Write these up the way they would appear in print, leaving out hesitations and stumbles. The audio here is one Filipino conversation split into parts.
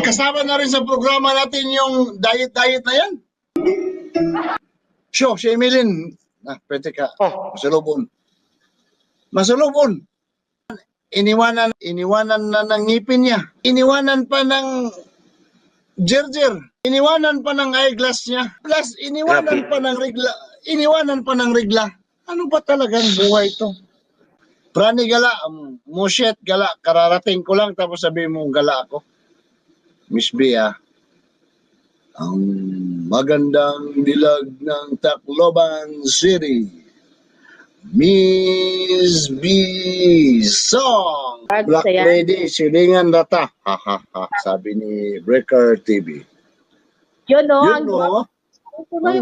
Kasama na rin sa programa natin yung diet na yan. Sure, si Emilyn. Pwede ka. Masulubon. Iniwanan na ng ngipin niya. Iniwanan pa ng jerjer. Iniwanan pa ng eyeglass niya. Plus, iniwanan pa ng regla. Ano ba talagang buhay ito? Prani gala, musyet gala, kararating ko lang tapos sabi mo gala ako. Miss Bea, ang magandang dilag ng Tacloban City. Miss B Song. Black Lady, silingan data. Ha ha ha, sabi ni Breaker TV. Yun no, ang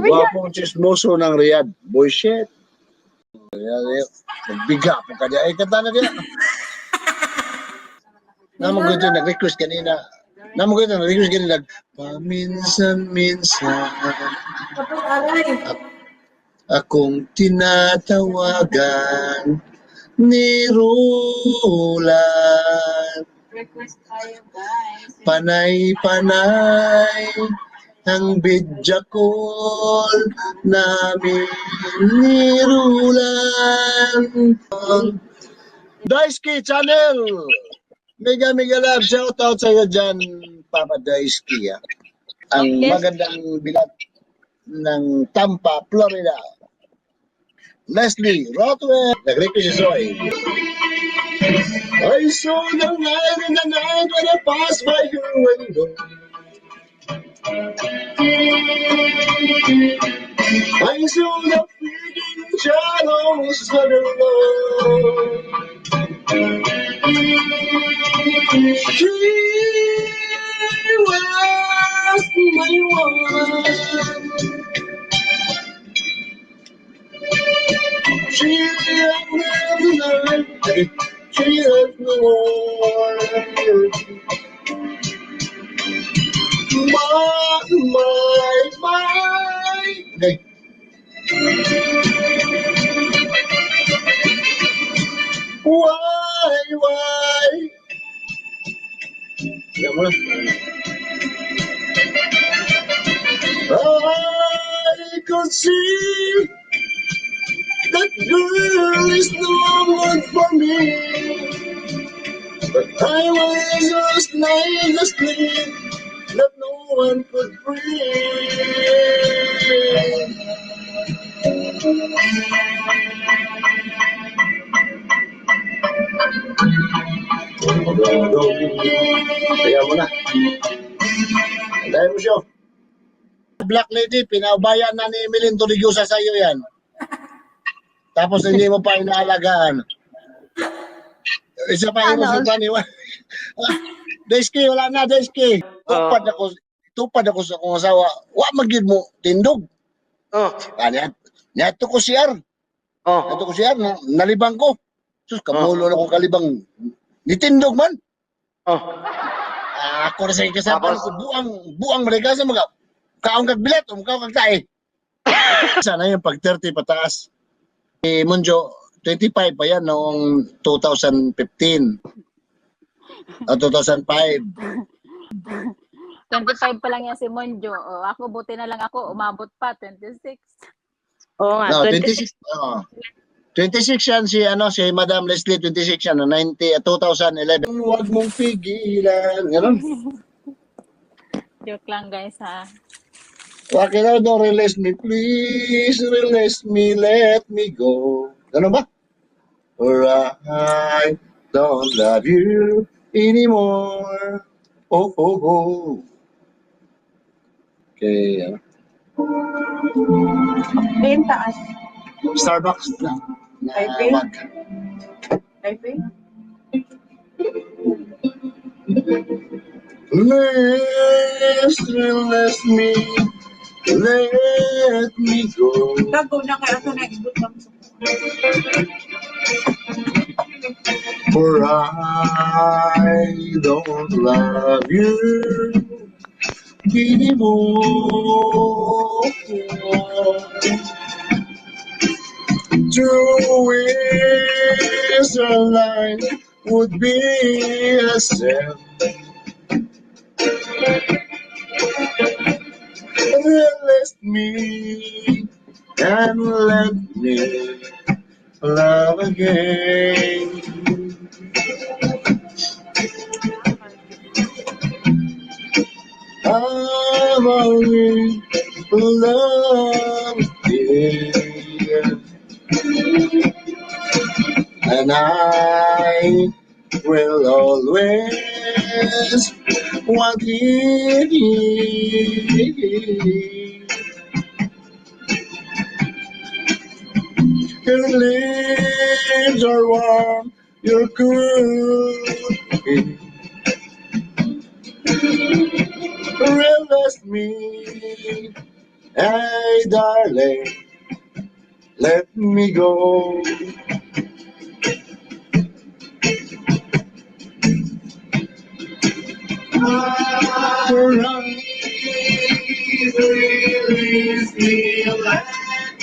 gwapong chismoso ng Riyadh. Boy shit. Nagbiga po ka diya. Ay, kata na diya. Naman ko ito, nag-request kanina. Paminsan-minsan akong tinatawagan ni Roland. Panay-panay ang video call namin ni Roland. Daisuke Channel! Mega love, shout out sa iyo dyan, Papa Daisuke. Ang magandang bilat ng Tampa, Florida. Leslie Rothwell, nag-request si Zoe. I saw the light in the night when I passed by your window. I saw the fleeting shadows of the road. She was my one. She had never learned. She has no one. My. Okay. Why? Yaman. I could see that girl is no one for me, but I was just like a sleep that no one could breathe. Kaya mo na. Dahil mo siya. Black Lady, pinabayan na ni Emilyn Torregosa sa iyo yan. Tapos hindi mo pa inaalagaan. Isa pa yung musutan ni Daisuke, wala na, Daisuke. Tupad ako sa kong asawa. Wa magid mo, tindog. Niyato ko siyar. Niyato ko siyar, nalibang ko. Sus, kamulo na kong kalibang. Nitindog man. Ako na sa ikasapal ko, buang maligasa mga kaong kagbilat, kaong kagtae. Sana yung pag 30 pataas. Monjo, 25 pa yan noong 2015. 2005. 25 pa lang yan si Monjo. Ako, buti na lang ako, umabot pa, 26. Oo nga, 26. 26 yan si Madam Leslie, 26 yan, 2011. Huwag mong pigilan. Ganun. Joke lang guys ha. Wag it out, don't release me, please. Release me, let me go. Ganun ba? Or I don't love you anymore. Oh, oh, oh. Okay. Ayun, taas. Starbucks na. Taipei? Mag. Taipei? Please release me, let me go. Tago na kaya ito na ibot lang sa For I don't love you Hindi mo. To is a line would be a sin. Release me and let me love again. I'm only love again. And I will always want it. Your lips are warm, you're good. Release me, hey darling, let me go. Release me, let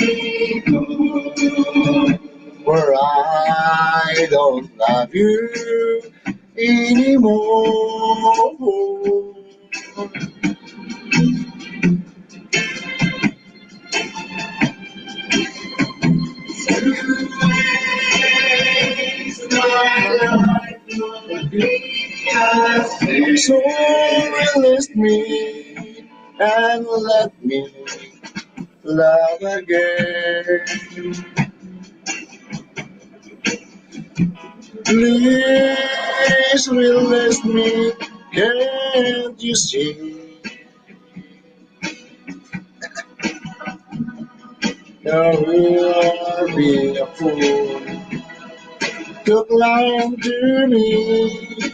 me go. For I don't love you anymore. So release me and let me love again. Please release me, can't you see? I will be a fool to climb to me,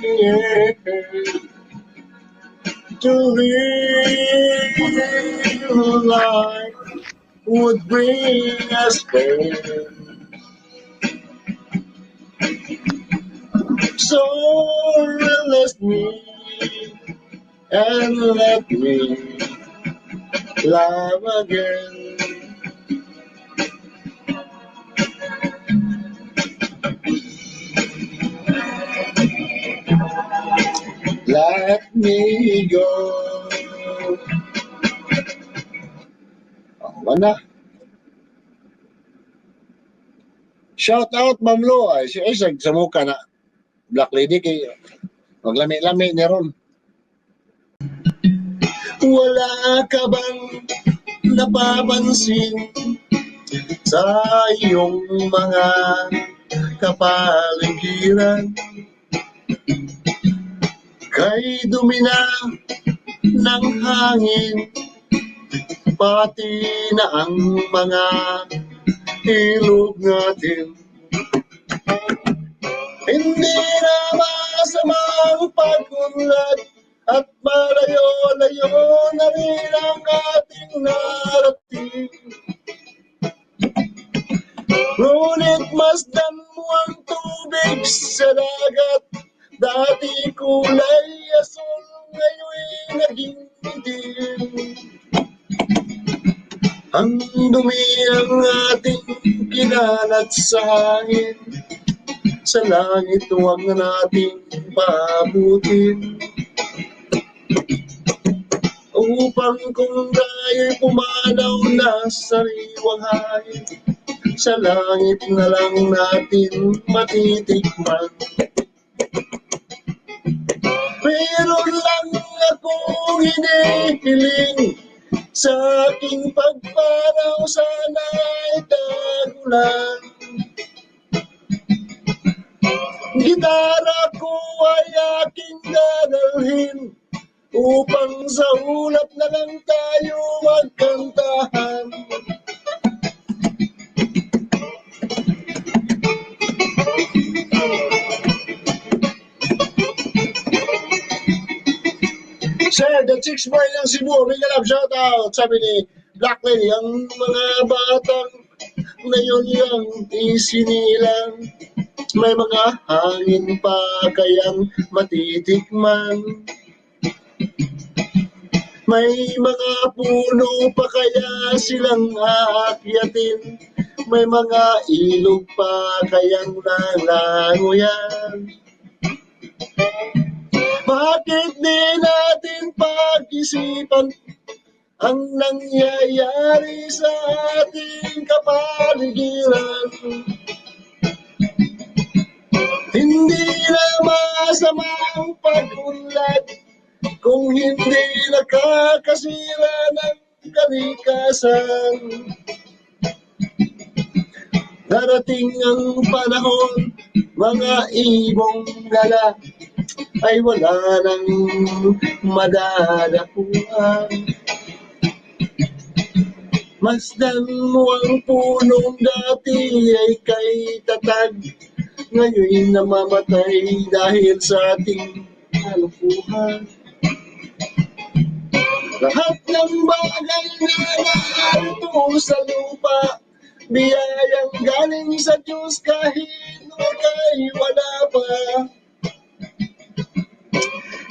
yeah. To live a life would bring us pain. So release me and let me love again. Let me go. Mana? Shout out Ma'am Lo, ay si Isag sa muka na Black Lady kay maglami-lami ni ron. Wala ka bang napapansin sa iyong mga kapaligiran? Kay dumi na ng hangin, pati na ang mga ilog natin. Hindi na masamang pag-unlad at malayo-layo na rin ang ating narating. Ngunit masdan mo ang tubig sa dagat, dati kulay asul, ngayon'y naging itim. Ang dumi ang ating kinalat sa hangin, sa langit huwag na nating paabutin. Upang kung tayo'y pumanaw na sariwang hangin, sa langit na lang natin matitikman. Meron lang akong hinihiling, sa aking pagpanaw sana'y tagulan. Gitara ko ay aking dadalhin, upang sa ulap na lang tayo magkantahan. Sir, the Chicks Boy ng Cebu, may galap shoutout. Sabi ni Black Lady, ang mga batang ngayon yung isinilang, may mga hangin pa kayang matitikman. May mga puno pa kaya silang aakyatin? May mga ilog pa kayang lalangoyan? Bakit di natin pag-isipan ang nangyayari sa ating kapaligiran? Hindi na masama ang pag-unlad kung hindi nakakasira ng kalikasan. Darating ang panahon, mga ibong gala ay wala nang madadapuan. Masdan mo ang punong dati ay kay tatag, ngayon namamatay dahil sa ating kalukuhan. Lahat ng bagay na narito sa lupa, biyayang galing sa Diyos kahit kay wala pa.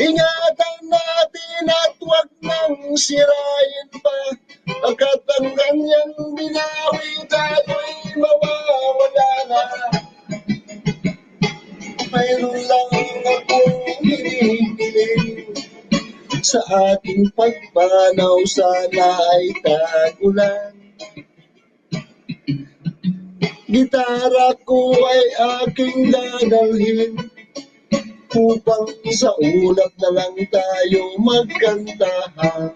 Ingatan natin at huwag nang sirain pa, pagkat ang kanyang binawi tayo'y mawawala na. Mayroon lang akong hinihiling, sa ating pagpanaw sana ay tagulan. Gitara ko ay aking dadalhin, upang sa ulap na lang tayo magkantahan.